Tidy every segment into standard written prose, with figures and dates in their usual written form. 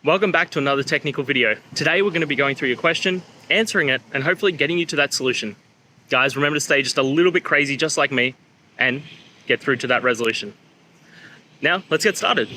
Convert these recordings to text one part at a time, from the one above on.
Welcome back to another technical video. Today we're going to be going through your question, answering it, and hopefully getting you to that solution. Guys, remember to stay just a little bit crazy just like me and get through to that resolution. Now, let's get started.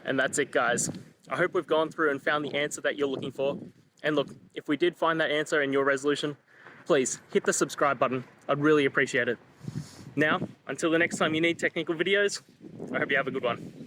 And that's it, guys. I hope we've gone through and found the answer that you're looking for. And look, if we did find that answer in your resolution, please hit the subscribe button. I'd really appreciate it. Now, until the next time you need technical videos, I hope you have a good one.